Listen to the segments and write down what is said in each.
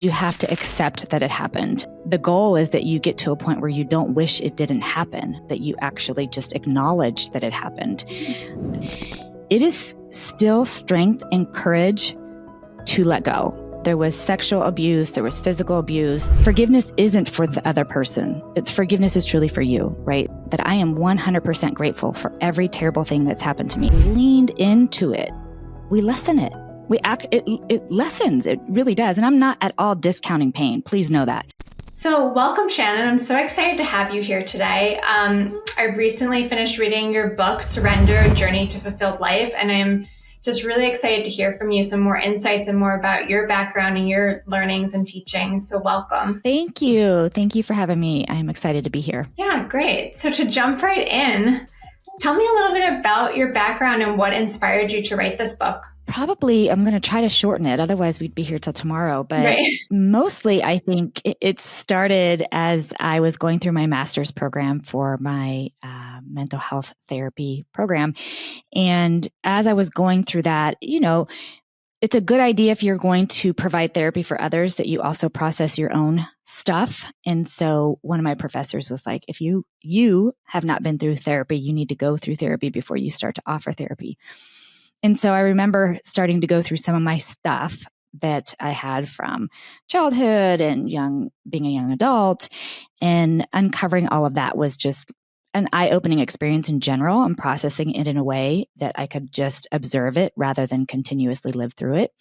You have to accept that it happened. The goal is that you get to a point where you don't wish it didn't happen, that you actually just acknowledge that it happened. It is still strength and courage to let go. There was sexual abuse, there was physical abuse. Forgiveness isn't for the other person. Forgiveness is truly for you, right? That I am 100% grateful for every terrible thing that's happened to me. Leaned into it. We lessen it. It lessens, it really does. And I'm not at all discounting pain. Please know that. So welcome, Shannon. I'm so excited to have you here today. I recently finished reading your book, Surrender, A Journey to Fulfilled Life. And I'm just really excited to hear from you some more insights and more about your background and your learnings and teachings. So welcome. Thank you. Thank you for having me. I'm excited to be here. Yeah, great. So to jump right in, tell me a little bit about your background and what inspired you to write this book. Probably, I'm going to try to shorten it. Otherwise, we'd be here till tomorrow. But right. Mostly, I think it started as I was going through my master's program for my mental health therapy program. And as I was going through that, it's a good idea if you're going to provide therapy for others that you also process your own stuff. And so one of my professors was like, if you have not been through therapy, you need to go through therapy before you start to offer therapy. And so I remember starting to go through some of my stuff that I had from childhood and being a young adult, and uncovering all of that was just an eye-opening experience in general, and processing it in a way that I could just observe it rather than continuously live through it.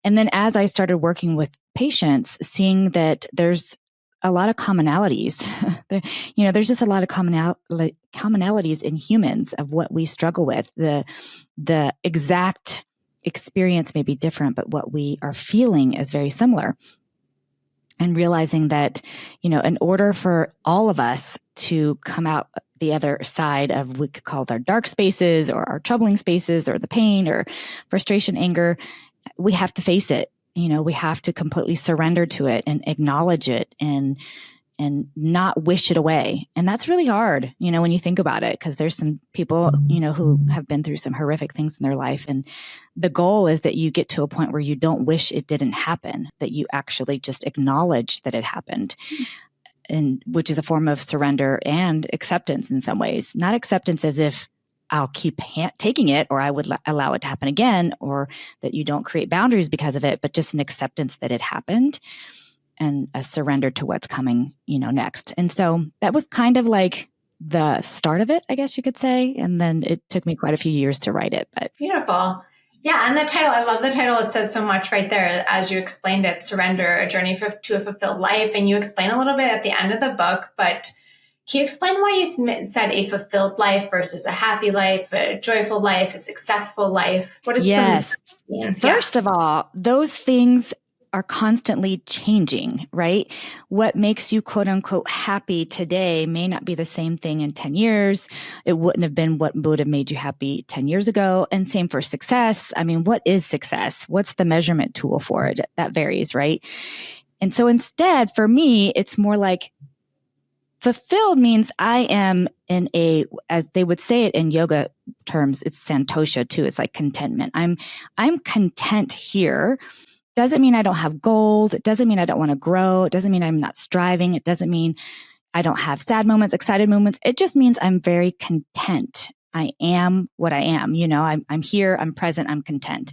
And then as I started working with patients, seeing that there's a lot of commonalities. There's just a lot of commonalities in humans of what we struggle with. The exact experience may be different, but what we are feeling is very similar. And realizing that, in order for all of us to come out the other side of, we could call it our dark spaces or our troubling spaces or the pain or frustration, anger, we have to face it. We have to completely surrender to it and acknowledge it and not wish it away. And that's really hard, when you think about it, because there's some people, who have been through some horrific things in their life. And the goal is that you get to a point where you don't wish it didn't happen, that you actually just acknowledge that it happened. And which is a form of surrender and acceptance in some ways. Not acceptance as if I'll keep taking it, or I would allow it to happen again, or that you don't create boundaries because of it, but just an acceptance that it happened and a surrender to what's coming, next. And so that was kind of like the start of it, I guess you could say. And then it took me quite a few years to write it. But beautiful. Yeah. And the title, I love the title. It says so much right there as you explained it, Surrender, A Journey to a Fulfilled Life. And you explain a little bit at the end of the book, but can you explain why you said a fulfilled life versus a happy life, a joyful life, a successful life? What is yes. First of all, those things are constantly changing, right? What makes you quote unquote happy today may not be the same thing in 10 years. It wouldn't have been what would have made you happy 10 years ago. And same for success. I mean, what is success? What's the measurement tool for it? That varies, right? And so instead, for me, it's more like fulfilled means I am in as they would say it in yoga terms, it's santosha too. It's like contentment. I'm content here. Doesn't mean I don't have goals. It doesn't mean I don't want to grow. It doesn't mean I'm not striving. It doesn't mean I don't have sad moments, excited moments. It just means I'm very content. I am what I am. I'm here, I'm present, I'm content.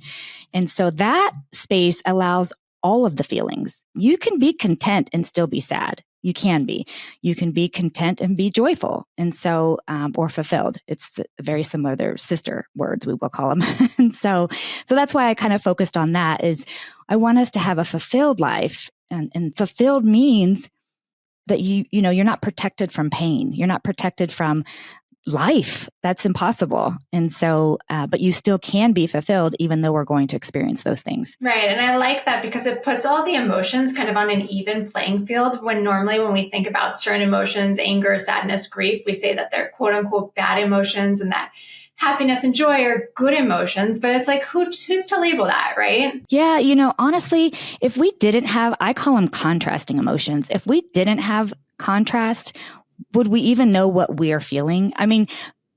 And so that space allows all of the feelings. You can be content and still be sad. You can be. You can be content and be joyful. And so, or fulfilled. It's very similar. They're sister words, we will call them. And so that's why I kind of focused on that is I want us to have a fulfilled life. And fulfilled means that you're not protected from pain. You're not protected from life. That's impossible. And so, but you still can be fulfilled even though we're going to experience those things. Right. And I like that because it puts all the emotions kind of on an even playing field when normally when we think about certain emotions, anger, sadness, grief, we say that they're quote unquote bad emotions and that happiness and joy are good emotions, but it's like, who's to label that, right? Yeah. Honestly, if we didn't have, I call them contrasting emotions. If we didn't have contrast, would we even know what we are feeling? I mean,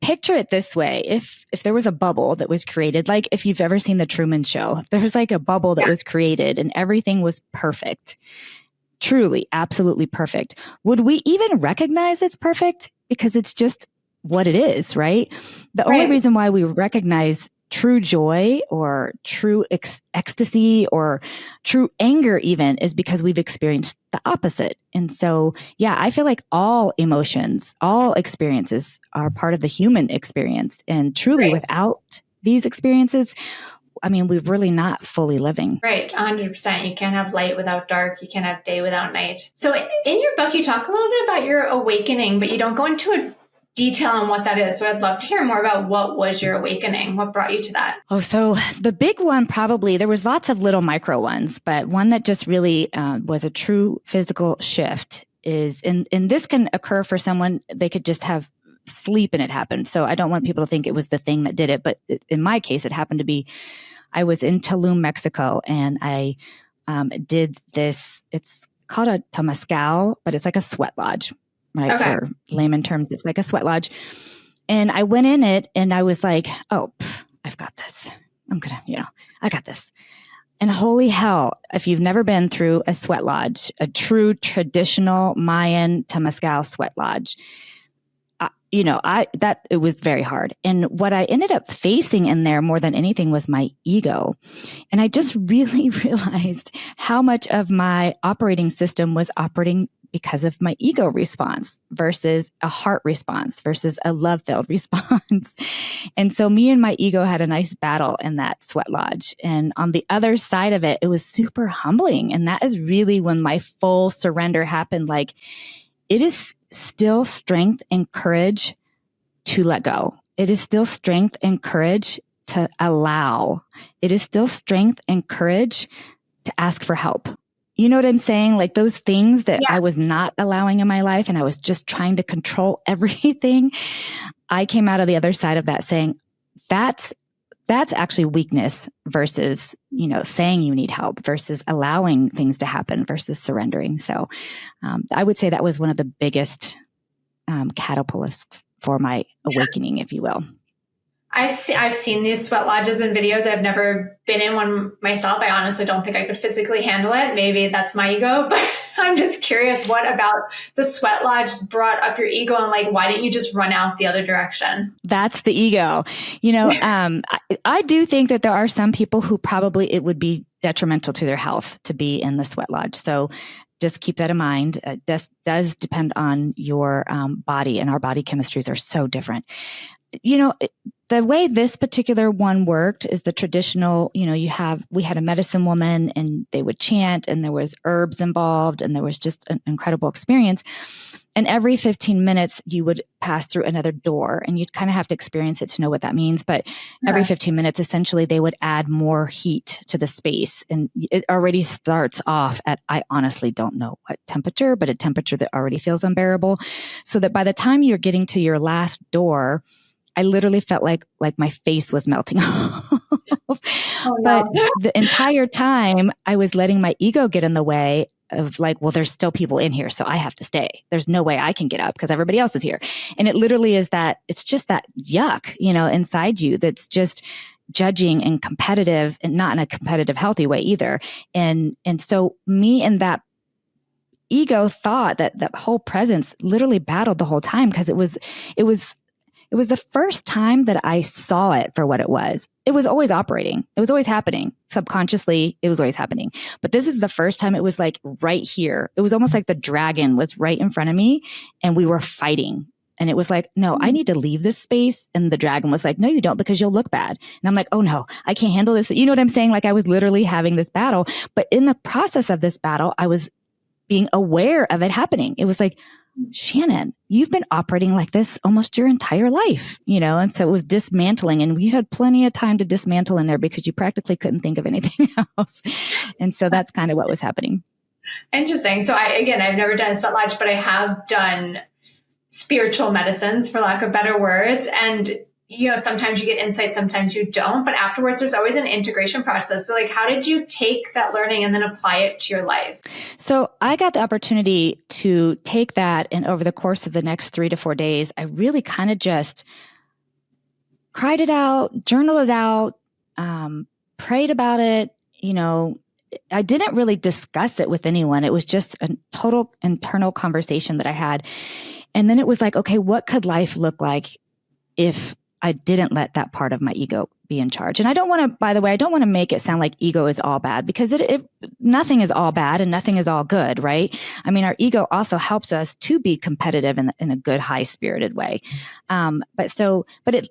picture it this way. If there was a bubble that was created, like if you've ever seen the Truman Show, if there was like a bubble that was created and everything was perfect, truly, absolutely perfect, would we even recognize it's perfect? Because it's just what it is, right? The only reason why we recognize true joy or true ecstasy or true anger even is because we've experienced the opposite. And so, yeah, I feel like all emotions, all experiences are part of the human experience. And truly without these experiences, I mean, we're really not fully living. Right. 100%. You can't have light without dark. You can't have day without night. So in your book, you talk a little bit about your awakening, but you don't go into a detail on what that is. So I'd love to hear more about what was your awakening? What brought you to that? Oh, so the big one probably, there was lots of little micro ones, but one that just really was a true physical shift is, and this can occur for someone, they could just have sleep and it happened. So I don't want people to think it was the thing that did it, but in my case, it happened to be, I was in Tulum, Mexico, and I did this, it's called a temazcal, but it's like a sweat lodge. Right. Okay. For layman terms, it's like a sweat lodge. And I went in it and I was like, oh, I've got this. I'm going to, I got this. And holy hell, if you've never been through a sweat lodge, a true traditional Mayan temazcal sweat lodge, it was very hard. And what I ended up facing in there more than anything was my ego. And I just really realized how much of my operating system was operating because of my ego response versus a heart response versus a love-filled response. And so me and my ego had a nice battle in that sweat lodge. And on the other side of it, it was super humbling. And that is really when my full surrender happened. Like, it is still strength and courage to let go. It is still strength and courage to allow. It is still strength and courage to ask for help. You know what I'm saying? Like those things that I was not allowing in my life and I was just trying to control everything. I came out of the other side of that saying, that's actually weakness versus, saying you need help versus allowing things to happen versus surrendering. So I would say that was one of the biggest catapults for my awakening, if you will. I've seen these sweat lodges and videos. I've never been in one myself. I honestly don't think I could physically handle it. Maybe that's my ego, but I'm just curious, what about the sweat lodge brought up your ego and like, why didn't you just run out the other direction? That's the ego. I do think that there are some people who probably it would be detrimental to their health to be in the sweat lodge. So just keep that in mind. This does depend on your body, and our body chemistries are so different. The way this particular one worked is the traditional, we had a medicine woman and they would chant and there was herbs involved and there was just an incredible experience. And every 15 minutes you would pass through another door, and you'd kind of have to experience it to know what that means. But every 15 minutes, essentially, they would add more heat to the space. And it already starts off at, I honestly don't know what temperature, but a temperature that already feels unbearable. So that by the time you're getting to your last door, I literally felt like my face was melting off. Oh, no. But the entire time I was letting my ego get in the way of like, well, there's still people in here, so I have to stay. There's no way I can get up because everybody else is here. And it literally is that, it's just that yuck, inside you that's just judging and competitive, and not in a competitive, healthy way either. And so me and that ego thought that whole presence literally battled the whole time, because it was the first time that I saw it for what it was. It was always operating. It was always happening. Subconsciously, it was always happening. But this is the first time it was like right here. It was almost like the dragon was right in front of me and we were fighting. And it was like, no, I need to leave this space. And the dragon was like, no, you don't, because you'll look bad. And I'm like, oh no, I can't handle this. You know what I'm saying? Like I was literally having this battle. But in the process of this battle, I was being aware of it happening. It was like, Shannon, you've been operating like this almost your entire life, and so it was dismantling, and you had plenty of time to dismantle in there because you practically couldn't think of anything else. And so that's kind of what was happening. Interesting. So I've never done a sweat lodge, but I have done spiritual medicines, for lack of better words. And sometimes you get insight, sometimes you don't, but afterwards there's always an integration process. So like, how did you take that learning and then apply it to your life? So I got the opportunity to take that, and over the course of the next 3 to 4 days, I really kind of just cried it out, journaled it out, prayed about it. I didn't really discuss it with anyone. It was just a total internal conversation that I had. And then it was like, okay, what could life look like if I didn't let that part of my ego be in charge? And I don't want to make it sound like ego is all bad, because nothing is all bad and nothing is all good, right? I mean, our ego also helps us to be competitive in a good, high-spirited way. But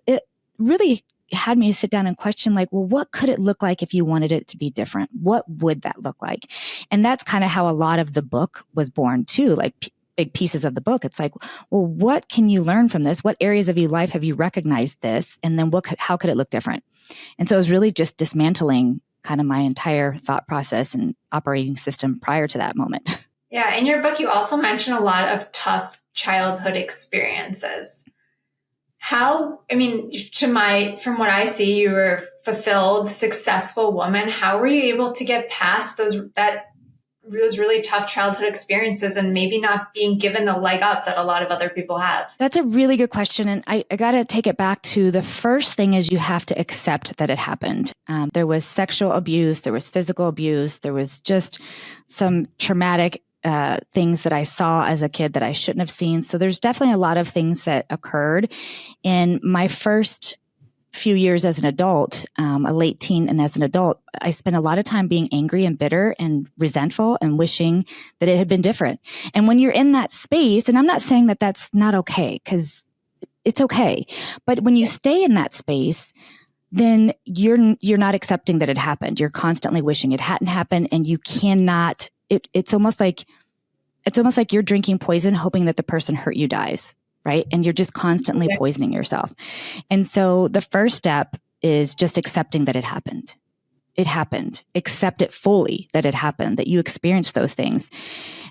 it really had me sit down and question, like, well, what could it look like if you wanted it to be different? What would that look like? And that's kind of how a lot of the book was born too, like big pieces of the book. It's like, well, what can you learn from this? What areas of your life have you recognized this? And then how could it look different? And so it was really just dismantling kind of my entire thought process and operating system prior to that moment. Yeah. In your book, you also mention a lot of tough childhood experiences. From what I see, you were a fulfilled, successful woman. How were you able to get past those really tough childhood experiences and maybe not being given the leg up that a lot of other people have? That's a really good question. And I got to take it back to the first thing is you have to accept that it happened. There was sexual abuse, there was physical abuse, there was just some traumatic things that I saw as a kid that I shouldn't have seen. So there's definitely a lot of things that occurred in my first few years as an adult, a late teen, and as an adult. I spent a lot of time being angry and bitter and resentful and wishing that it had been different. And when you're in that space, and I'm not saying that that's not okay, because it's okay, but when you stay in that space, then you're not accepting that it happened. You're constantly wishing it hadn't happened, and you cannot. It's almost like you're drinking poison, hoping that the person hurt you dies, right? And you're just constantly poisoning yourself. And so the first step is just accepting that it happened. It happened. Accept it fully that it happened, that you experienced those things.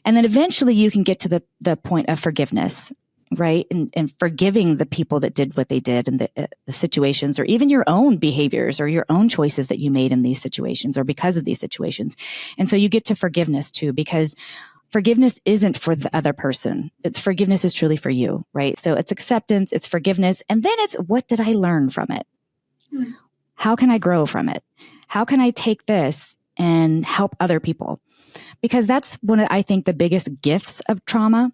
And then eventually you can get to the point of forgiveness, right? And forgiving the people that did what they did and the situations, or even your own behaviors or your own choices that you made in these situations or because of these situations. And so you get to forgiveness too, because forgiveness isn't for the other person. Forgiveness is truly for you, right? So it's acceptance, it's forgiveness, and then it's, what did I learn from it? How can I grow from it? How can I take this and help other people? Because that's one of, I think, the biggest gifts of trauma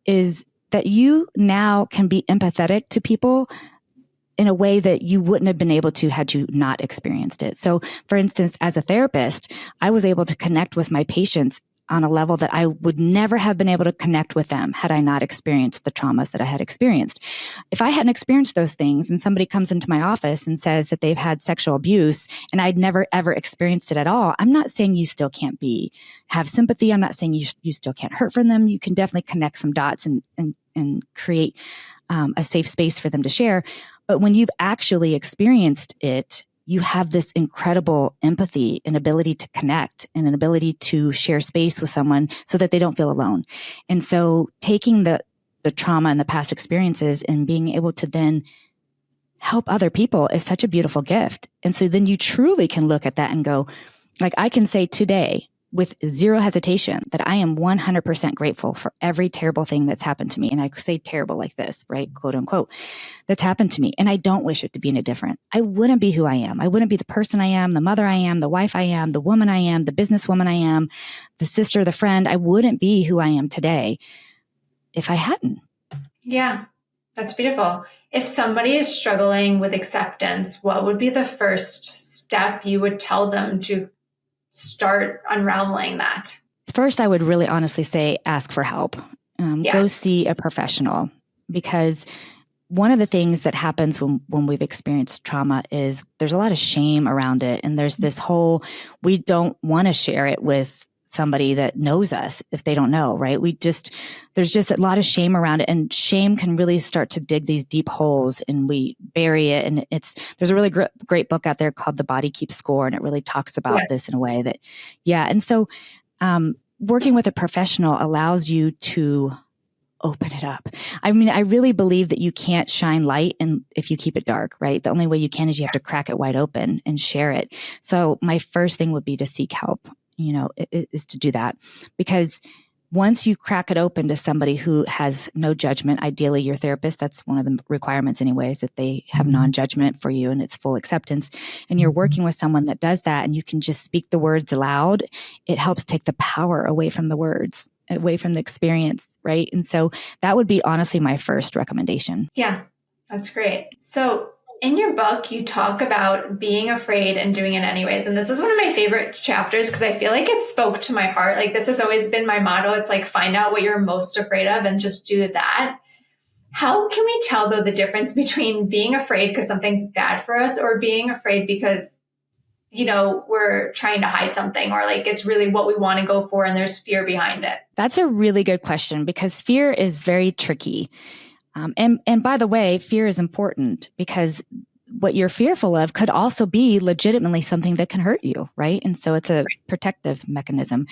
is that you now can be empathetic to people in a way that you wouldn't have been able to had you not experienced it. So, for instance, as a therapist, I was able to connect with my patients on a level that I would never have been able to connect with them had I not experienced the traumas that I had experienced. If I hadn't experienced those things and somebody comes into my office and says that they've had sexual abuse and I'd never ever experienced it at all, I'm not saying you still can't have sympathy. I'm not saying you still can't hurt from them. You can definitely connect some dots and create a safe space for them to share. But when you've actually experienced it, you have this incredible empathy and ability to connect and an ability to share space with someone so that they don't feel alone. And so taking the trauma and the past experiences and being able to then help other people is such a beautiful gift. And so then you truly can look at that and go, like, I can say today with zero hesitation that I am 100% grateful for every terrible thing that's happened to me. And I say terrible like this, right? Quote unquote, that's happened to me. And I don't wish it to be any different. I wouldn't be who I am. I wouldn't be the person I am, the mother I am, the wife I am, the woman I am, the businesswoman I am, the sister, the friend. I wouldn't be who I am today if I hadn't. Yeah, that's beautiful. If somebody is struggling with acceptance, what would be the first step you would tell them to start unraveling that? First, I would really honestly say, ask for help. Go see a professional, because one of the things that happens when we've experienced trauma is there's a lot of shame around it. And there's this whole, we don't want to share it with somebody that knows us if they don't know, right? There's just a lot of shame around it, and shame can really start to dig these deep holes and we bury it. And there's a really great book out there called The Body Keeps Score. And it really talks about this in a way that, And so, working with a professional allows you to open it up. I mean, I really believe that you can't shine light if you keep it dark, right? The only way you can is you have to crack it wide open and share it. So my first thing would be to seek help, is to do that, because once you crack it open to somebody who has no judgment, ideally your therapist, that's one of the requirements anyways, that they have non-judgment for you and it's full acceptance. And you're working with someone that does that and you can just speak the words aloud. It helps take the power away from the words, away from the experience, right? And so that would be honestly my first recommendation. Yeah, that's great. So in your book, you talk about being afraid and doing it anyways. And this is one of my favorite chapters because I feel like it spoke to my heart. Like this has always been my motto. It's like, find out what you're most afraid of and just do that. How can we tell though the difference between being afraid because something's bad for us or being afraid because, you know, we're trying to hide something or like it's really what we want to go for and there's fear behind it? That's a really good question because fear is very tricky. And by the way, fear is important because what you're fearful of could also be legitimately something that can hurt you, right? And so it's a protective mechanism.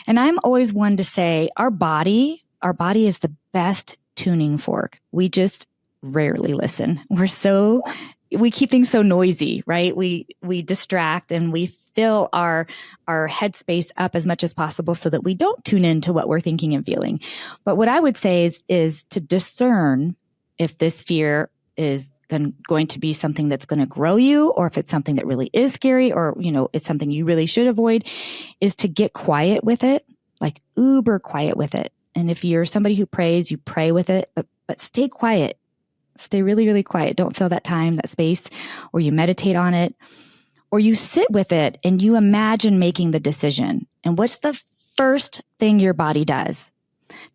And I'm always one to say our body is the best tuning fork. We just rarely listen. We keep things so noisy, right? We distract and we fill our headspace up as much as possible so that we don't tune into what we're thinking and feeling. But what I would say is to discern if this fear is going to be something that's going to grow you, or if it's something that really is scary, or, you know, it's something you really should avoid, is to get quiet with it, like uber quiet with it. And if you're somebody who prays, you pray with it, but stay quiet. Stay really, really quiet. Don't fill that time, that space, or you meditate on it. Or you sit with it and you imagine making the decision. And what's the first thing your body does?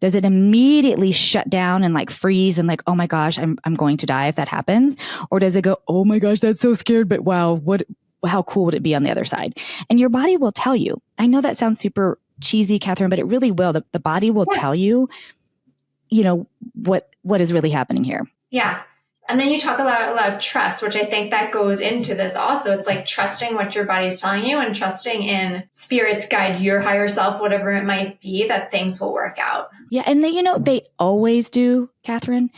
Does it immediately shut down and like freeze and like, oh my gosh, I'm going to die if that happens? Or does it go, oh my gosh, that's so scared, but wow, how cool would it be on the other side? And your body will tell you. I know that sounds super cheesy, Catherine, but it really will. The body will tell you, you know, what is really happening here. Yeah. And then you talk a lot about trust, which I think that goes into this also. It's like trusting what your body's telling you and trusting in spirit's guide, your higher self, whatever it might be, that things will work out. Yeah. And they always do, Catherine.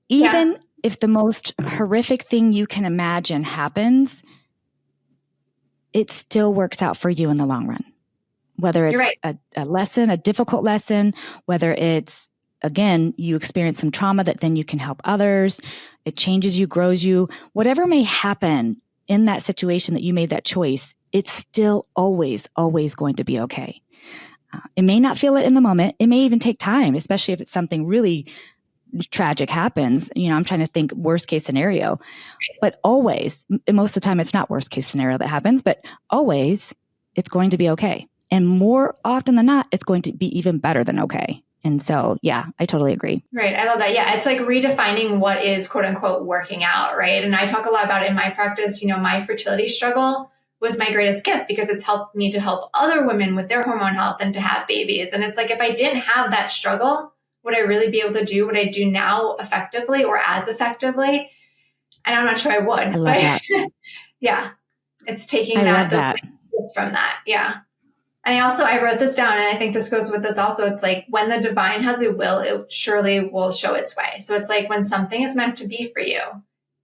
Even if the most horrific thing you can imagine happens, it still works out for you in the long run. Whether it's a lesson, a difficult lesson, whether it's, again, you experience some trauma that then you can help others. It changes you, grows you. Whatever may happen in that situation that you made that choice, it's still always, always going to be okay. It may not feel it in the moment. It may even take time, especially if it's something really tragic happens. You know, I'm trying to think worst case scenario. But always, most of the time, it's not worst case scenario that happens, but always it's going to be okay. And more often than not, it's going to be even better than okay. And so, yeah, I totally agree. Right. I love that. Yeah. It's like redefining what is quote unquote working out. Right. And I talk a lot about it in my practice, you know, my fertility struggle was my greatest gift because it's helped me to help other women with their hormone health and to have babies. And it's like, if I didn't have that struggle, would I really be able to do what I do now effectively or as effectively? And I'm not sure I would. I love that. Yeah. It's taking that from that. Yeah. And I wrote this down, and I think this goes with this also. It's like when the divine has a will, it surely will show its way. So it's like when something is meant to be for you,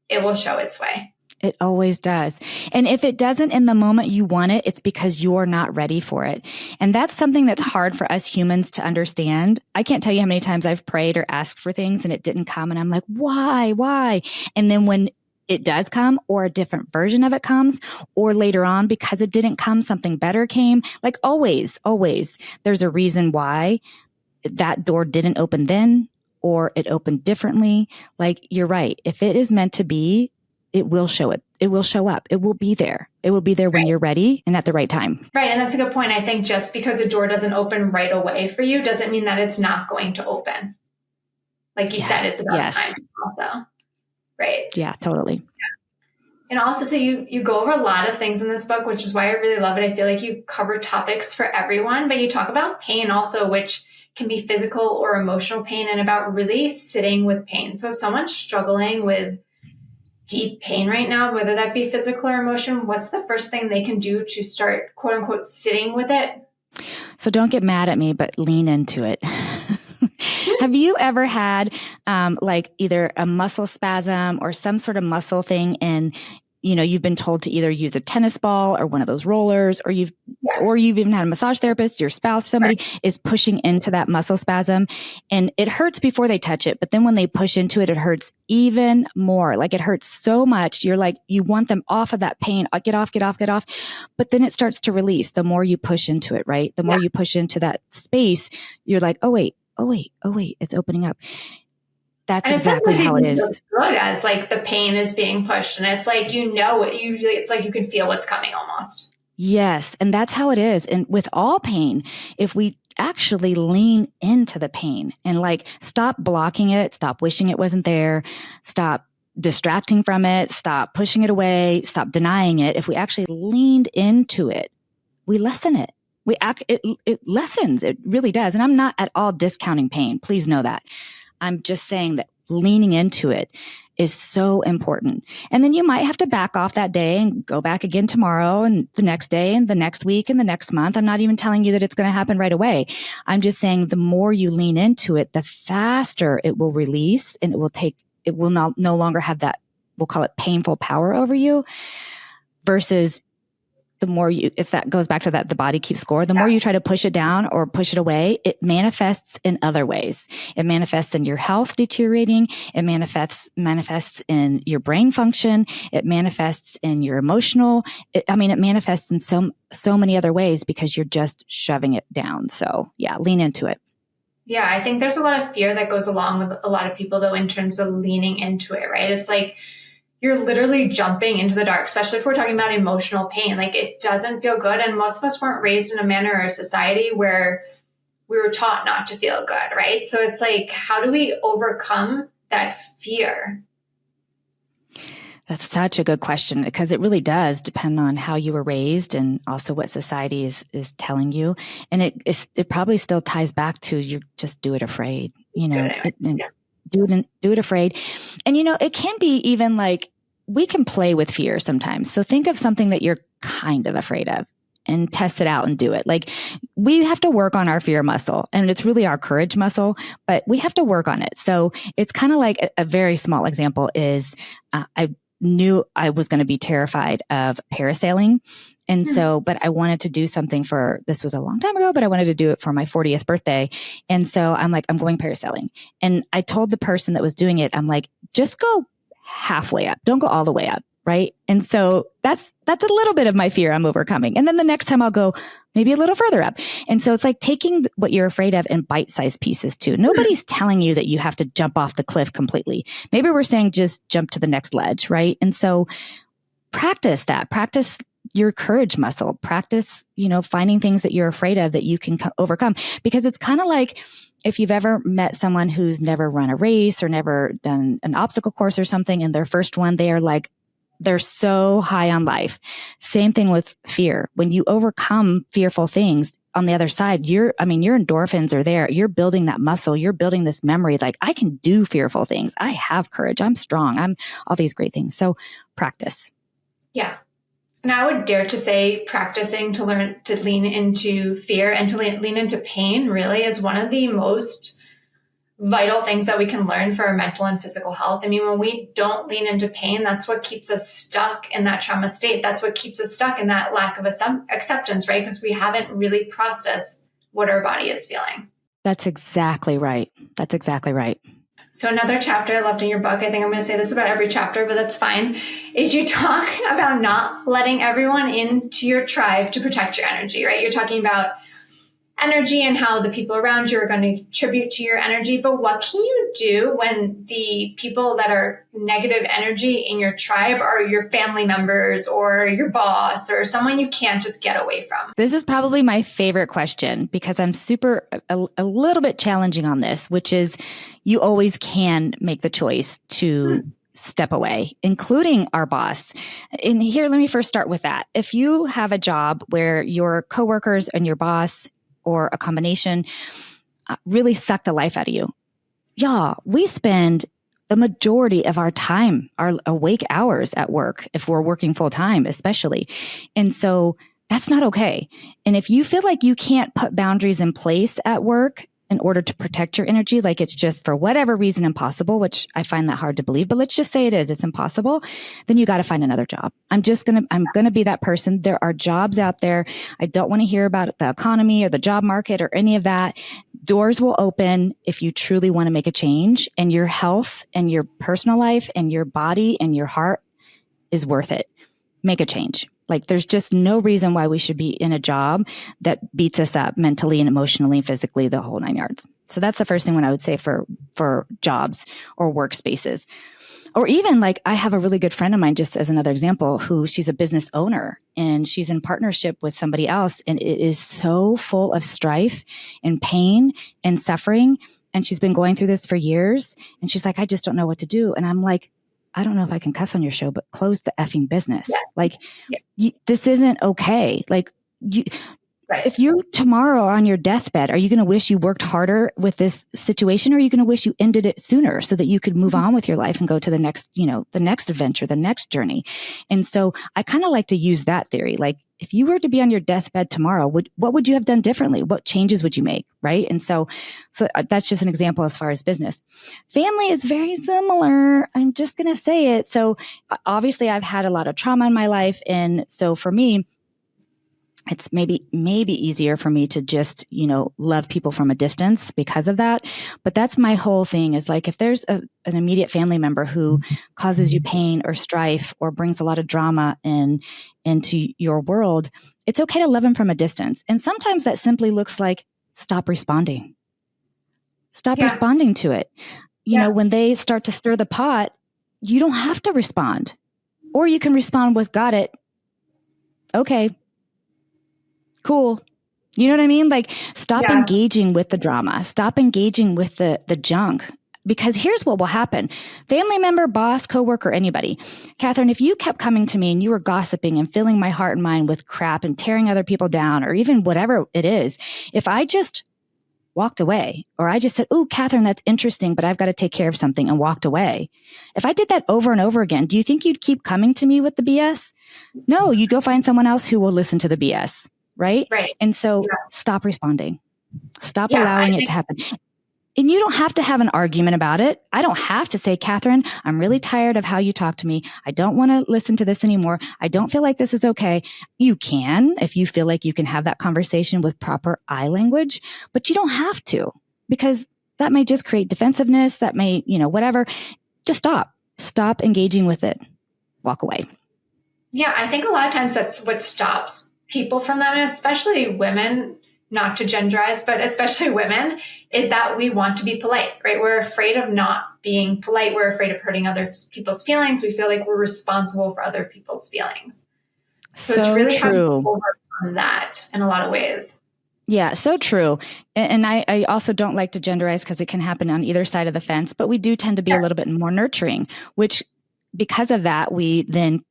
it will show its way. It always does. And if it doesn't in the moment you want it, it's because you're not ready for it. And that's something that's hard for us humans to understand. I can't tell you how many times I've prayed or asked for things and it didn't come. And I'm like, why? And then when it does come, or a different version of it comes, or later on, because it didn't come, something better came. Like always, there's a reason why that door didn't open then, or it opened differently. Like you're right. If it is meant to be, it will show it. It will show up. It will be there. It will be there when you're ready and at the right time. Right. And that's a good point. I think just because a door doesn't open right away for you doesn't mean that it's not going to open. Like you said, it's about time also. Right. Yeah, totally. Yeah. And also, so you go over a lot of things in this book, which is why I really love it. I feel like you cover topics for everyone, but you talk about pain also, which can be physical or emotional pain, and about really sitting with pain. So if someone's struggling with deep pain right now, whether that be physical or emotion, what's the first thing they can do to start, quote unquote, sitting with it? So don't get mad at me, but lean into it. Have you ever had like either a muscle spasm or some sort of muscle thing in you've been told to either use a tennis ball or one of those rollers, or you've even had a massage therapist, your spouse, somebody is pushing into that muscle spasm, and it hurts before they touch it. But then when they push into it, it hurts even more. Like, it hurts so much. You're like, you want them off of that pain. Get off. But then it starts to release the more you push into it, right? The more you push into that space, you're like, oh wait, it's opening up. That's exactly how it is. Good as like the pain is being pushed, and it's like, it's like you can feel what's coming almost. Yes, and that's how it is. And with all pain, if we actually lean into the pain and like stop blocking it, stop wishing it wasn't there, stop distracting from it, stop pushing it away, stop denying it. If we actually leaned into it, we lessen it. It lessens. It really does. And I'm not at all discounting pain. Please know that. I'm just saying that leaning into it is so important. And then you might have to back off that day and go back again tomorrow and the next day and the next week and the next month. I'm not even telling you that it's going to happen right away. I'm just saying the more you lean into it, the faster it will release, and it will no longer have that, we'll call it painful power over you, versus the more that goes back to that, the body keeps score. The more you try to push it down or push it away, it manifests in other ways. It manifests in your health deteriorating. It manifests in your brain function. It manifests in your emotional. It manifests in so many other ways because you're just shoving it down. So yeah, lean into it. Yeah, I think there's a lot of fear that goes along with a lot of people though, in terms of leaning into it, right? It's like, you're literally jumping into the dark, especially if we're talking about emotional pain. Like, it doesn't feel good. And most of us weren't raised in a manner or a society where we were taught not to feel good, right? So it's like, how do we overcome that fear? That's such a good question, because it really does depend on how you were raised and also what society is telling you. And it probably still ties back to, you just do it afraid, do it afraid. And, it can be even like, we can play with fear sometimes. So think of something that you're kind of afraid of and test it out and do it. Like, we have to work on our fear muscle, and it's really our courage muscle, but we have to work on it. So it's kind of like a very small example is, I knew I was going to be terrified of parasailing. And so, but I wanted to do something this was a long time ago, but I wanted to do it for my 40th birthday. And so I'm like, I'm going parasailing. And I told the person that was doing it, I'm like, just go halfway up. Don't go all the way up. Right. And so that's a little bit of my fear I'm overcoming. And then the next time I'll go maybe a little further up. And so it's like taking what you're afraid of in bite-sized pieces too. Nobody's telling you that you have to jump off the cliff completely. Maybe we're saying just jump to the next ledge. Right. And so practice your courage muscle, practice, finding things that you're afraid of that you can overcome, because it's kind of like, if you've ever met someone who's never run a race or never done an obstacle course or something, and their first one, they're so high on life. Same thing with fear. When you overcome fearful things, on the other side, your endorphins are there. You're building that muscle. You're building this memory. Like, I can do fearful things. I have courage. I'm strong. I'm all these great things. So practice. Yeah. And I would dare to say practicing to learn to lean into fear and to lean into pain really is one of the most vital things that we can learn for our mental and physical health. I mean, when we don't lean into pain, that's what keeps us stuck in that trauma state. That's what keeps us stuck in that lack of acceptance, right? Because we haven't really processed what our body is feeling. That's exactly right. So another chapter I loved in your book, I think I'm going to say this about every chapter, but that's fine, is you talk about not letting everyone into your tribe to protect your energy, right? You're talking about energy and how the people around you are going to contribute to your energy. But what can you do when the people that are negative energy in your tribe are your family members or your boss or someone you can't just get away from? This is probably my favorite question, because I'm a little bit challenging on this, which is you always can make the choice to step away, including our boss. And here, let me first start with that. If you have a job where your coworkers and your boss, or a combination, really suck the life out of you. Yeah, we spend the majority of our time, our awake hours at work, if we're working full time, especially. And so that's not okay. And if you feel like you can't put boundaries in place at work, in order to protect your energy, like it's just for whatever reason impossible, which I find that hard to believe, but let's just say it's impossible, then you got to find another job. I'm going to be that person. There are jobs out there. I don't want to hear about the economy or the job market or any of that. Doors will open if you truly want to make a change, and your health and your personal life and your body and your heart is worth it. Make a change. Like there's just no reason why we should be in a job that beats us up mentally and emotionally and physically, the whole 9 yards. So that's the first thing I would say for jobs or workspaces. Or even like I have a really good friend of mine, just as another example, who she's a business owner and she's in partnership with somebody else. And it is so full of strife and pain and suffering. And she's been going through this for years. And she's like, I just don't know what to do. And I'm like, I don't know if I can cuss on your show, but close the effing business. Yeah. Like this isn't okay. Like if you tomorrow are on your deathbed, are you going to wish you worked harder with this situation, or are you going to wish you ended it sooner so that you could move on with your life and go to the next, the next adventure, the next journey? And so I kind of like to use that theory. Like if you were to be on your deathbed tomorrow, what would you have done differently? What changes would you make? Right. And so that's just an example as far as business. Family is very similar. I'm just going to say it. So obviously I've had a lot of trauma in my life. And so for me, it's maybe easier for me to just, love people from a distance because of that. But that's my whole thing is like, if there's an immediate family member who causes you pain or strife or brings a lot of drama into your world, it's okay to love them from a distance. And sometimes that simply looks like stop responding. Stop responding to it. You know, when they start to stir the pot, you don't have to respond. Or you can respond with, got it. Okay. Cool. You know what I mean? Like stop engaging with the drama, stop engaging with the junk, because here's what will happen. Family member, boss, coworker, anybody. Catherine, if you kept coming to me and you were gossiping and filling my heart and mind with crap and tearing other people down, or even whatever it is, if I just walked away, or I just said, oh, Catherine, that's interesting, but I've got to take care of something, and walked away. If I did that over and over again, do you think you'd keep coming to me with the BS? No, you'd go find someone else who will listen to the BS. Right. And so stop responding, stop allowing it to happen. And you don't have to have an argument about it. I don't have to say, Catherine, I'm really tired of how you talk to me. I don't want to listen to this anymore. I don't feel like this is okay. You can, if you feel like you can have that conversation with proper I language, but you don't have to, because that may just create defensiveness. That may, whatever. Just stop engaging with it. Walk away. Yeah. I think a lot of times that's what stops people from that, and especially women, not to genderize, but especially women, is that we want to be polite, right? We're afraid of not being polite. We're afraid of hurting other people's feelings. We feel like we're responsible for other people's feelings. So it's really hard to overcome that in a lot of ways. Yeah, so true. And I also don't like to genderize because it can happen on either side of the fence, but we do tend to be a little bit more nurturing, which because of that, we then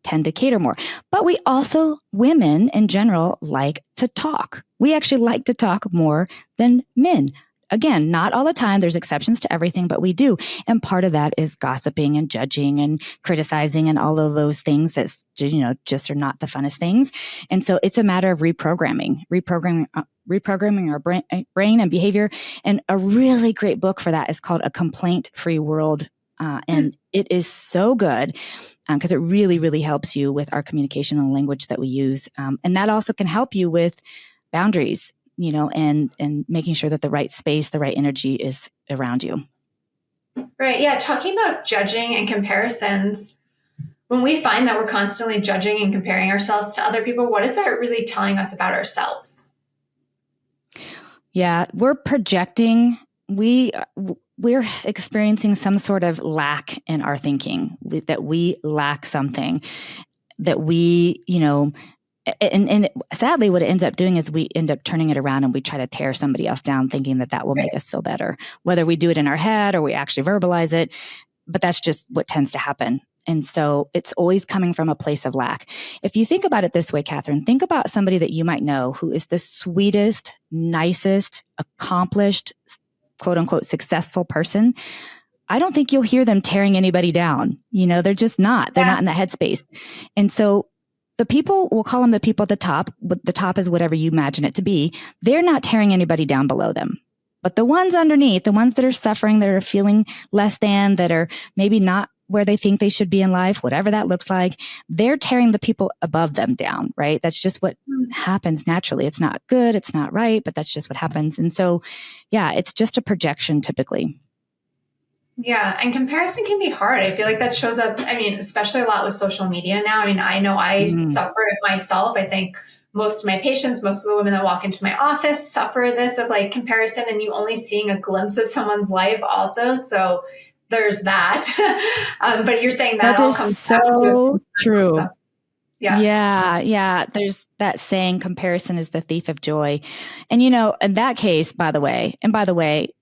tend to cater more. But we also, women in general, like to talk. We actually like to talk more than men. Again, not all the time. There's exceptions to everything, but we do. And part of that is gossiping and judging and criticizing and all of those things that, just are not the funnest things. And so it's a matter of reprogramming our brain and behavior. And a really great book for that is called A Complaint-Free World. And it is so good. Because it really, really helps you with our communication and language that we use. And that also can help you with boundaries, and making sure that the right space, the right energy is around you. Right. Yeah. Talking about judging and comparisons, when we find that we're constantly judging and comparing ourselves to other people, what is that really telling us about ourselves? Yeah, we're projecting. We're experiencing some sort of lack in our thinking, that we lack something, that we, and sadly what it ends up doing is we end up turning it around and we try to tear somebody else down thinking that will make us feel better, whether we do it in our head or we actually verbalize it. But that's just what tends to happen. And so it's always coming from a place of lack. If you think about it this way, Catherine, think about somebody that you might know who is the sweetest, nicest, accomplished, quote unquote, successful person. I don't think you'll hear them tearing anybody down. They're just not. They're not in that headspace. And so the people, we'll call them the people at the top, but the top is whatever you imagine it to be. They're not tearing anybody down below them. But the ones underneath, the ones that are suffering, that are feeling less than, that are maybe not where they think they should be in life, whatever that looks like, they're tearing the people above them down, right? That's just what happens naturally. It's not good. It's not right, but that's just what happens. And so, yeah, it's just a projection typically. Yeah. And comparison can be hard. I feel like that shows up, I mean, especially a lot with social media now. I mean, I know I suffer it myself. I think most of my patients, most of the women that walk into my office suffer this of like comparison, and you only seeing a glimpse of someone's life also. So there's that. But you're saying that all comes so true. So, yeah. Yeah. There's that saying, comparison is the thief of joy. And, you know, in that case, by the way,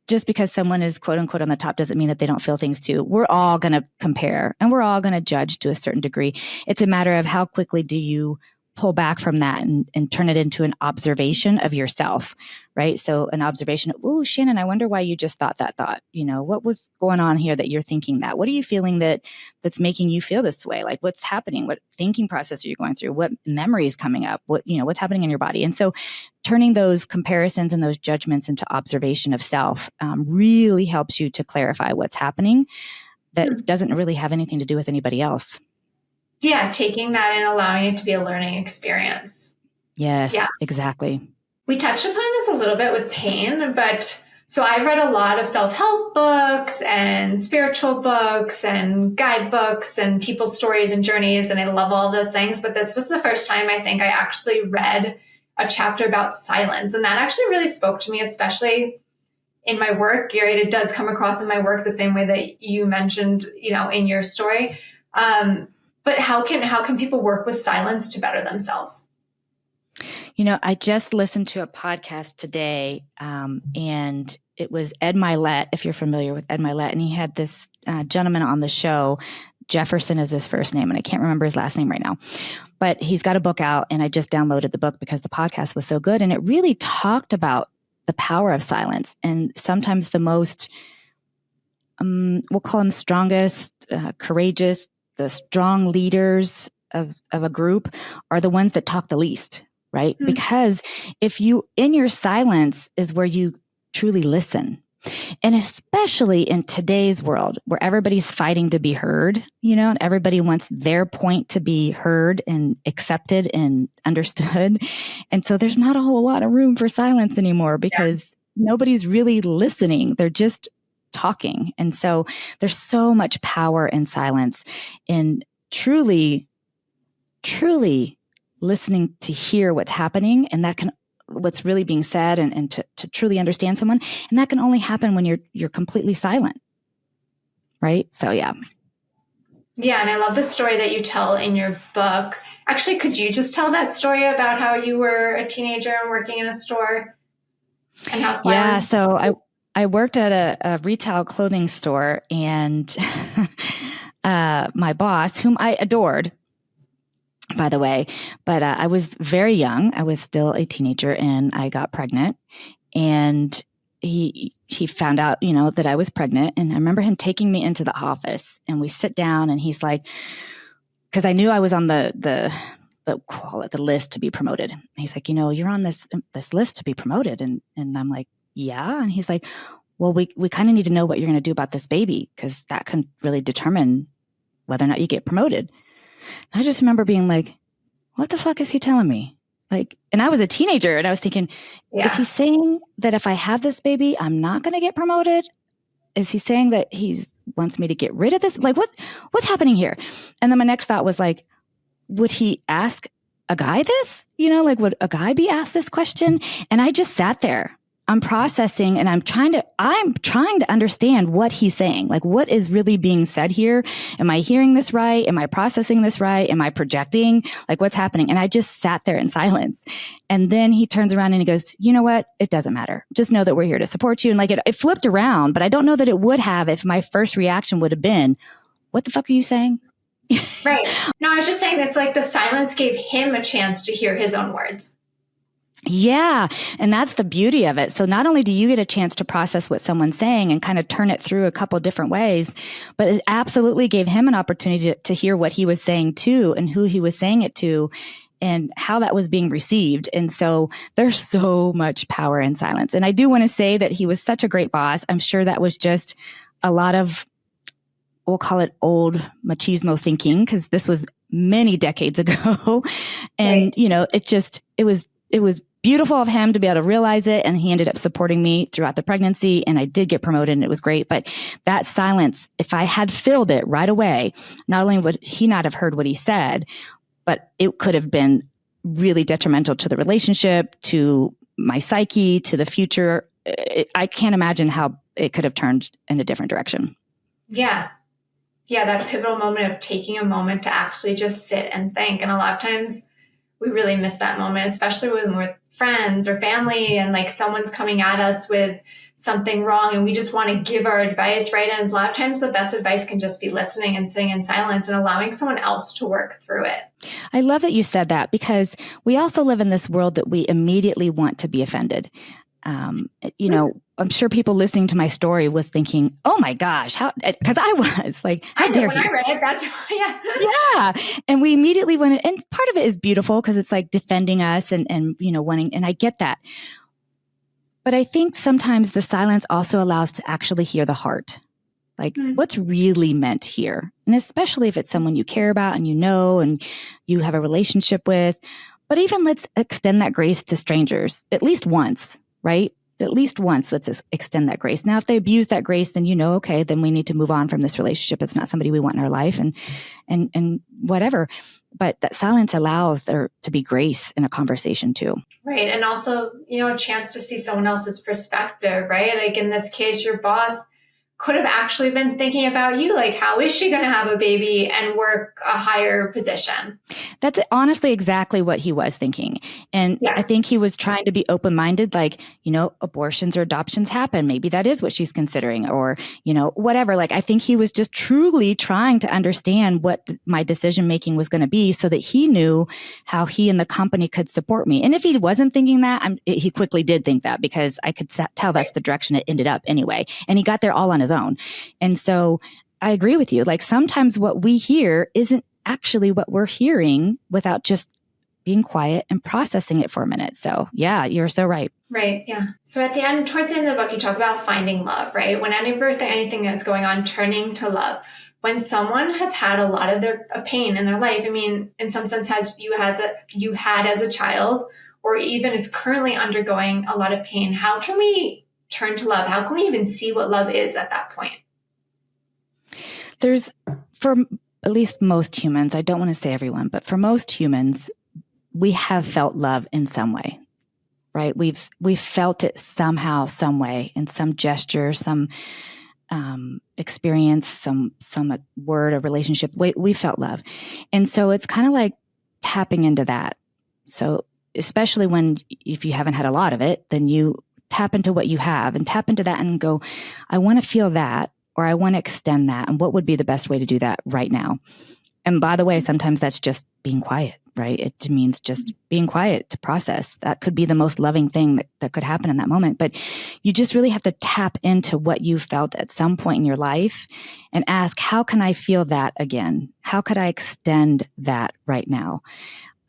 just because someone is quote unquote on the top doesn't mean that they don't feel things too. We're all going to compare and we're all going to judge to a certain degree. It's a matter of how quickly do you pull back from that and turn it into an observation of yourself, right? So an observation, oh, Shannon, I wonder why you just thought that thought. You know, what was going on here that you're thinking that? What are you feeling that's making you feel this way? Like what's happening? What thinking process are you going through? What memory is coming up? What's happening in your body? And so turning those comparisons and those judgments into observation of self really helps you to clarify what's happening that doesn't really have anything to do with anybody else. Yeah, taking that and allowing it to be a learning experience. Yes, yeah. Exactly. We touched upon this a little bit with pain, but so I've read a lot of self-help books and spiritual books and guidebooks and people's stories and journeys, and I love all those things. But this was the first time I think I actually read a chapter about silence. And that actually really spoke to me, especially in my work. It does come across in my work the same way that you mentioned, in your story. But how can people work with silence to better themselves? I just listened to a podcast today, and it was Ed Milet, if you're familiar with Ed Milet, and he had this gentleman on the show. Jefferson is his first name, and I can't remember his last name right now. But he's got a book out, and I just downloaded the book because the podcast was so good, and it really talked about the power of silence, and sometimes the most, we'll call them strongest, courageous, the strong leaders of a group are the ones that talk the least, right? Mm-hmm. Because if you, in your silence is where you truly listen. And especially in today's world where everybody's fighting to be heard, and everybody wants their point to be heard and accepted and understood. And so there's not a whole lot of room for silence anymore because nobody's really listening. They're just talking. And so there's so much power in silence, in truly listening to hear what's happening, and that can, what's really being said, and to truly understand someone. And that can only happen when you're completely silent. Right? So yeah. Yeah. And I love the story that you tell in your book. Actually, could you just tell that story about how you were a teenager and working in a store and how silence? Yeah. So I worked at a retail clothing store, and my boss, whom I adored, by the way, but I was very young. I was still a teenager, and I got pregnant, and he found out, that I was pregnant. And I remember him taking me into the office, and we sit down, and he's like, because I knew I was on the call it the list to be promoted. He's like, you're on this list to be promoted. And I'm like, yeah. And he's like, well, we kind of need to know what you're going to do about this baby, because that can really determine whether or not you get promoted. And I just remember being like, what the fuck is he telling me? Like, and I was a teenager, and I was thinking, is he saying that if I have this baby, I'm not going to get promoted? Is he saying that he wants me to get rid of this? Like, what's happening here? And then my next thought was like, would he ask a guy this? Would a guy be asked this question? And I just sat there. I'm processing, and I'm trying to understand what he's saying. Like, what is really being said here? Am I hearing this right? Am I processing this right? Am I projecting? Like, what's happening? And I just sat there in silence. And then he turns around and he goes, you know what? It doesn't matter. Just know that we're here to support you. And like, it flipped around, but I don't know that it would have if my first reaction would have been, what the fuck are you saying? Right. No, I was just saying that's like the silence gave him a chance to hear his own words. Yeah. And that's the beauty of it. So not only do you get a chance to process what someone's saying and kind of turn it through a couple different ways, but it absolutely gave him an opportunity to hear what he was saying too, and who he was saying it to. and how that was being received. And so there's so much power in silence. And I do want to say that he was such a great boss. I'm sure that was just a lot of, we'll call it old machismo thinking, because this was many decades ago. And, right. you know, it was beautiful of him to be able to realize it. And he ended up supporting me throughout the pregnancy, and I did get promoted, and it was great. But that silence, if I had filled it right away, not only would he not have heard what he said, but it could have been really detrimental to the relationship, to my psyche, to the future. I can't imagine how it could have turned in a different direction. Yeah. Yeah, that pivotal moment of taking a moment to actually just sit and think. And a lot of times we really miss that moment, especially when we're with friends or family and like someone's coming at us with something wrong and we just want to give our advice, right? And a lot of times the best advice can just be listening and sitting in silence and allowing someone else to work through it. I love that you said that, because we also live in this world that we immediately want to be offended. You know, I'm sure people listening to my story was thinking, oh my gosh, how, because I was like, how dare when he? I read it, that's yeah. Yeah. And we immediately went, and part of it is beautiful because it's like defending us and, you know, wanting, and I get that. But I think sometimes the silence also allows to actually hear the heart. Like what's really meant here. And especially if it's someone you care about and you know, and you have a relationship with, but even let's extend that grace to strangers, at least once, right? At least once, let's extend that grace. Now, if they abuse that grace, then you know, okay, then we need to move on from this relationship. It's not somebody we want in our life and whatever. But that silence allows there to be grace in a conversation too. Right. And also, you know, a chance to see someone else's perspective, right? Like in this case, your boss could have actually been thinking about you. Like, how is she going to have a baby and work a higher position? That's honestly exactly what he was thinking. And I think he was trying to be open-minded, like, you know, abortions or adoptions happen. Maybe that is what she's considering, or, you know, whatever. Like, I think he was just truly trying to understand what my decision-making was going to be so that he knew how he and the company could support me. And if he wasn't thinking that, he quickly did think that, because I could tell that's the direction it ended up anyway. And he got there all on his own. And so I agree with you. Like, sometimes what we hear isn't actually what we're hearing without just being quiet and processing it for a minute. So yeah, you're so right. Right. Yeah. So at the end, towards the end of the book, you talk about finding love, right? Whenever anything that's going on, turning to love. When someone has had a lot of their pain in their life, I mean, in some sense, you had as a child, or even is currently undergoing a lot of pain, how can we turn to love? How can we even see what love is at that point? There's, for at least most humans, I don't want to say everyone, but for most humans, we have felt love in some way, right? We've felt it somehow, some way, in some gesture, some experience, some word, a relationship. We felt love. And so it's kind of like tapping into that. So especially if you haven't had a lot of it, then you tap into what you have and tap into that and go, I want to feel that, or I want to extend that. And what would be the best way to do that right now? And by the way, sometimes that's just being quiet, right? It means just being quiet to process. That could be the most loving thing that could happen in that moment. But you just really have to tap into what you felt at some point in your life and ask, how can I feel that again? How could I extend that right now?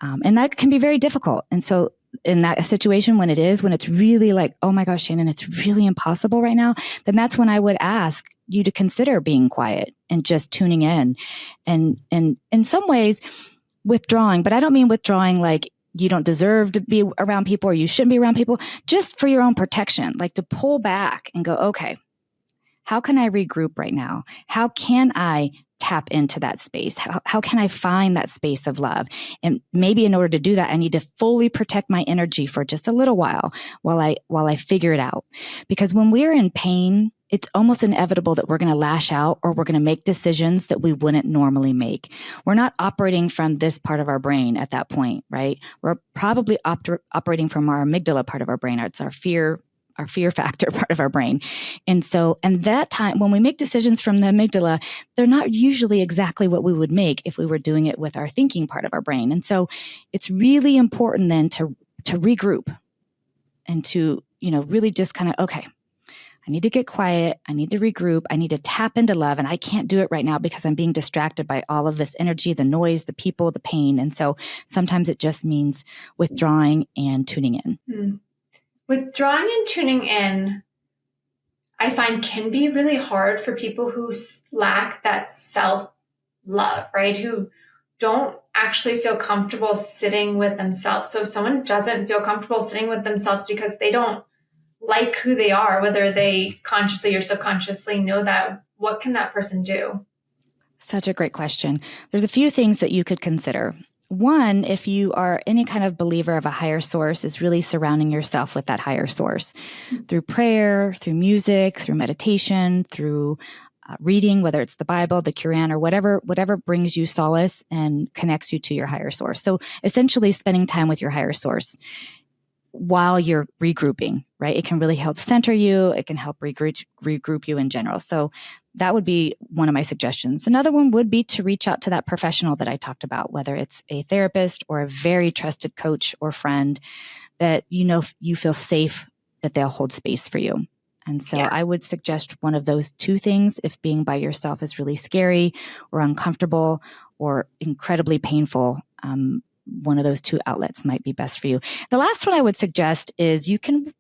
And that can be very difficult. And so in that situation, when it's really like, oh my gosh, Shannon, it's really impossible right now, then that's when I would ask you to consider being quiet and just tuning in and in some ways withdrawing. But I don't mean withdrawing like you don't deserve to be around people or you shouldn't be around people, just for your own protection, like to pull back and go, okay, how can I regroup right now? How can I tap into that space? How can I find that space of love? And maybe in order to do that, I need to fully protect my energy for just a little while I figure it out. Because when we're in pain, it's almost inevitable that we're going to lash out or we're going to make decisions that we wouldn't normally make. We're not operating from this part of our brain at that point, right? We're probably operating from our amygdala part of our brain. It's our fear factor part of our brain. And so, and that time when we make decisions from the amygdala, they're not usually exactly what we would make if we were doing it with our thinking part of our brain. And so it's really important then to regroup and to, really just kind of, okay, I need to get quiet. I need to regroup. I need to tap into love. And I can't do it right now because I'm being distracted by all of this energy, the noise, the people, the pain. And so sometimes it just means withdrawing and tuning in. Withdrawing and tuning in, I find can be really hard for people who lack that self-love, right? Who don't actually feel comfortable sitting with themselves. So if someone doesn't feel comfortable sitting with themselves because they don't like who they are, whether they consciously or subconsciously know that, what can that person do? Such a great question. There's a few things that you could consider. One, if you are any kind of believer of a higher source, is really surrounding yourself with that higher source through prayer, through music, through meditation, through reading, whether it's the Bible, the Quran, or whatever brings you solace and connects you to your higher source. So essentially spending time with your higher source while you're regrouping, right? It can really help center you. It can help regroup you in general. So that would be one of my suggestions. Another one would be to reach out to that professional that I talked about, whether it's a therapist or a very trusted coach or friend that you feel safe that they'll hold space for you. And so I would suggest one of those two things if being by yourself is really scary or uncomfortable or incredibly painful. One of those two outlets might be best for you. The last one I would suggest is you can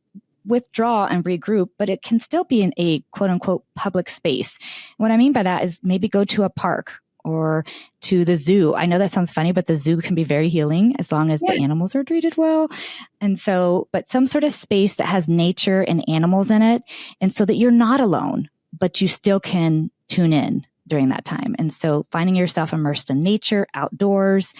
withdraw and regroup, but it can still be in a quote unquote public space. What I mean by that is maybe go to a park or to the zoo. I know that sounds funny, but the zoo can be very healing as long as the animals are treated well. And so, but some sort of space that has nature and animals in it. And so that you're not alone, but you still can tune in during that time. And so finding yourself immersed in nature, outdoors,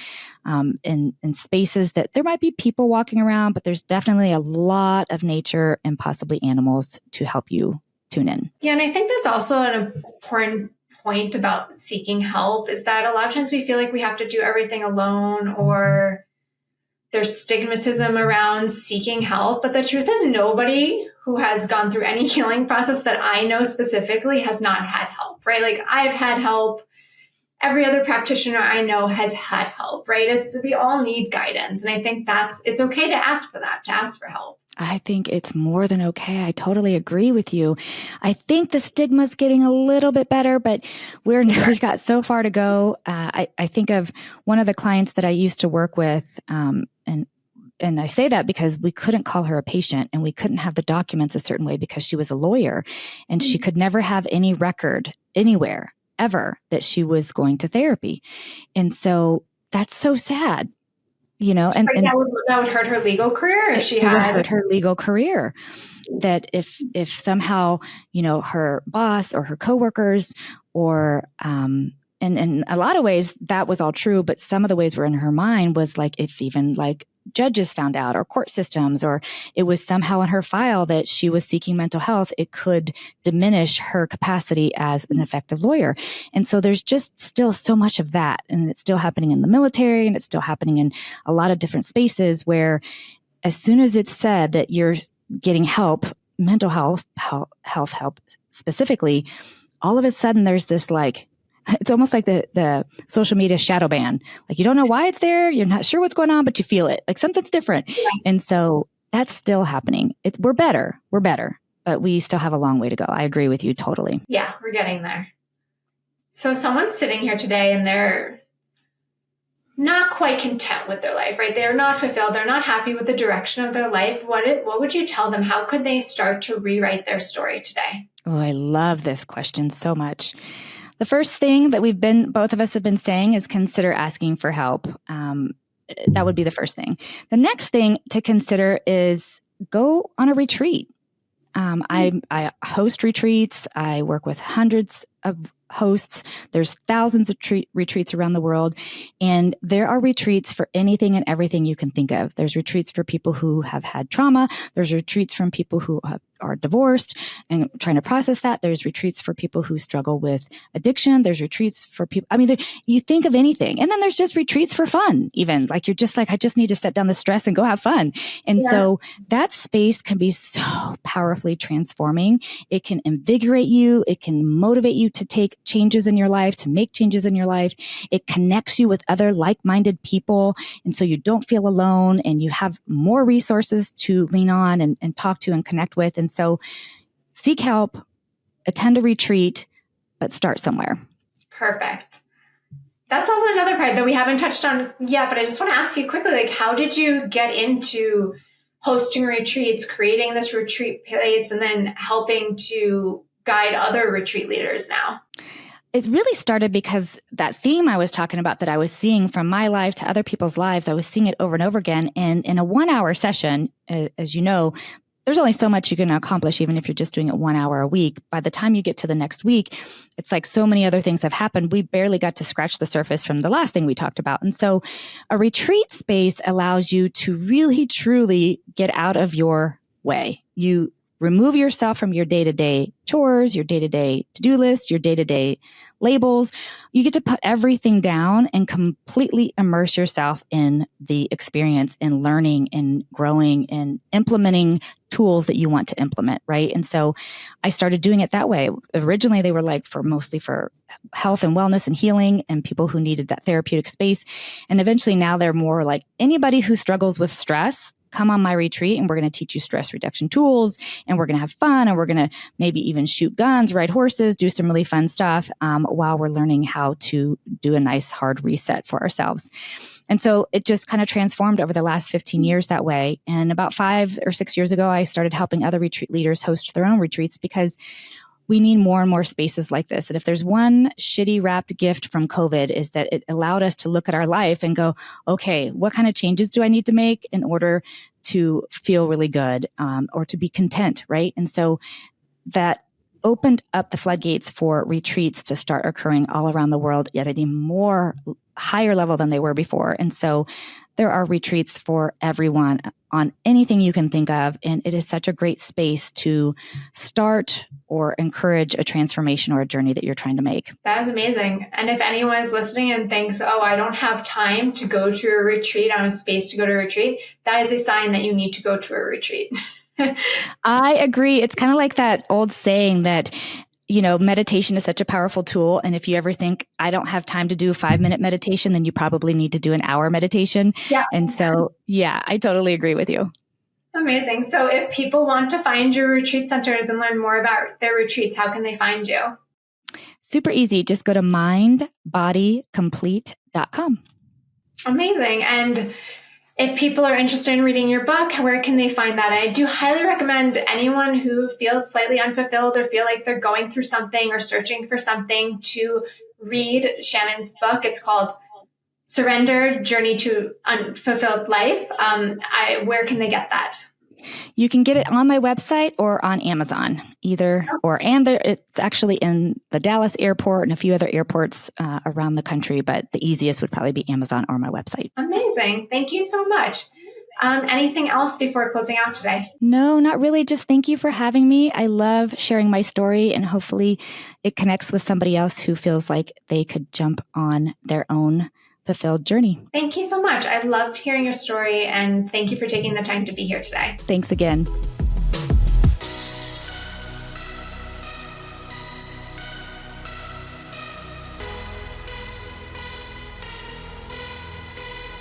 in spaces that there might be people walking around, but there's definitely a lot of nature and possibly animals to help you tune in. Yeah. And I think that's also an important point about seeking help is that a lot of times we feel like we have to do everything alone or there's stigmatism around seeking help. But the truth is nobody who has gone through any healing process that I know specifically has not had help, right? Like I've had help. Every other practitioner I know has had help, right? We all need guidance. And I think it's okay to ask for that, to ask for help. I think it's more than okay. I totally agree with you. I think the stigma's getting a little bit better, but we've got so far to go. I think of one of the clients that I used to work with, and I say that because we couldn't call her a patient and we couldn't have the documents a certain way because she was a lawyer and she could never have any record anywhere ever that she was going to therapy. And so that's so sad, and that would hurt her legal career if she had. It would hurt her legal career. That if somehow, her boss or her coworkers or, in a lot of ways that was all true, but some of the ways were in her mind was like, if even like judges found out or court systems, or it was somehow in her file that she was seeking mental health, it could diminish her capacity as an effective lawyer. And so there's just still so much of that. And it's still happening in the military and it's still happening in a lot of different spaces where as soon as it's said that you're getting help, mental health help specifically, all of a sudden there's this it's almost like the social media shadow ban. Like you don't know why it's there. You're not sure what's going on, but you feel it. Like something's different. Yeah. And so that's still happening. We're better, but we still have a long way to go. I agree with you totally. Yeah, we're getting there. So someone's sitting here today and they're not quite content with their life, right? They're not fulfilled. They're not happy with the direction of their life. What would you tell them? How could they start to rewrite their story today? Oh, I love this question so much. The first thing that both of us have been saying is consider asking for help. That would be the first thing. The next thing to consider is go on a retreat. I host retreats. I work with hundreds of hosts. There's thousands of retreats around the world. And there are retreats for anything and everything you can think of. There's retreats for people who have had trauma. There's retreats from people who are divorced and trying to process that. There's retreats for people who struggle with addiction. There's retreats for people. You think of anything. And then there's just retreats for fun, even like you're just like, I just need to set down the stress and go have fun. And so that space can be so powerfully transforming. It can invigorate you. It can motivate you to take changes in your life, to make changes in your life. It connects you with other like-minded people. And so you don't feel alone and you have more resources to lean on and talk to and connect with. And so seek help, attend a retreat, but start somewhere. Perfect. That's also another part that we haven't touched on yet, but I just want to ask you quickly, like, how did you get into hosting retreats, creating this retreat place, and then helping to guide other retreat leaders now? It really started because that theme I was talking about that I was seeing from my life to other people's lives, I was seeing it over and over again. And in a 1-hour session, as you know, there's only so much you can accomplish, even if you're just doing it 1 hour a week. By the time you get to the next week, it's like so many other things have happened. We barely got to scratch the surface from the last thing we talked about. And so a retreat space allows you to really, truly get out of your way. You remove yourself from your day-to-day chores, your day-to-day to-do list, your day-to-day labels. You get to put everything down and completely immerse yourself in the experience and learning and growing and implementing tools that you want to implement, right? And so I started doing it that way. Originally, they were like mostly for health and wellness and healing and people who needed that therapeutic space. And eventually now they're more like anybody who struggles with stress, come on my retreat and we're going to teach you stress reduction tools and we're going to have fun and we're going to maybe even shoot guns, ride horses, do some really fun stuff while we're learning how to do a nice hard reset for ourselves. And so it just kind of transformed over the last 15 years that way. And about 5 or 6 years ago, I started helping other retreat leaders host their own retreats because we need more and more spaces like this. And if there's one shitty wrapped gift from COVID is that it allowed us to look at our life and go, okay, what kind of changes do I need to make in order to feel really good or to be content, right? And so that opened up the floodgates for retreats to start occurring all around the world, yet at a more higher level than they were before. And so there are retreats for everyone on anything you can think of. And it is such a great space to start or encourage a transformation or a journey that you're trying to make. That is amazing. And if anyone is listening and thinks, oh, I don't have time to go to a retreat, I don't have space to go to a retreat, that is a sign that you need to go to a retreat. I agree. It's kind of like that old saying that, you know, meditation is such a powerful tool. And if you ever think, I don't have time to do a 5-minute meditation, then you probably need to do an hour meditation. Yeah. And so, yeah, I totally agree with you. Amazing. So if people want to find your retreat centers and learn more about their retreats, how can they find you? Super easy. Just go to mindbodycomplete.com. Amazing. And if people are interested in reading your book, where can they find that? And I do highly recommend anyone who feels slightly unfulfilled or feel like they're going through something or searching for something to read Shannon's book. It's called Surrender, Journey to Unfulfilled Life. Where can they get that? You can get it on my website or on Amazon, either or. And it's actually in the Dallas airport and a few other airports around the country, but the easiest would probably be Amazon or my website. Amazing. Thank you so much. Anything else before closing out today? No, not really. Just thank you for having me. I love sharing my story and hopefully it connects with somebody else who feels like they could jump on their own fulfilled journey. Thank you so much. I loved hearing your story and thank you for taking the time to be here today. Thanks again.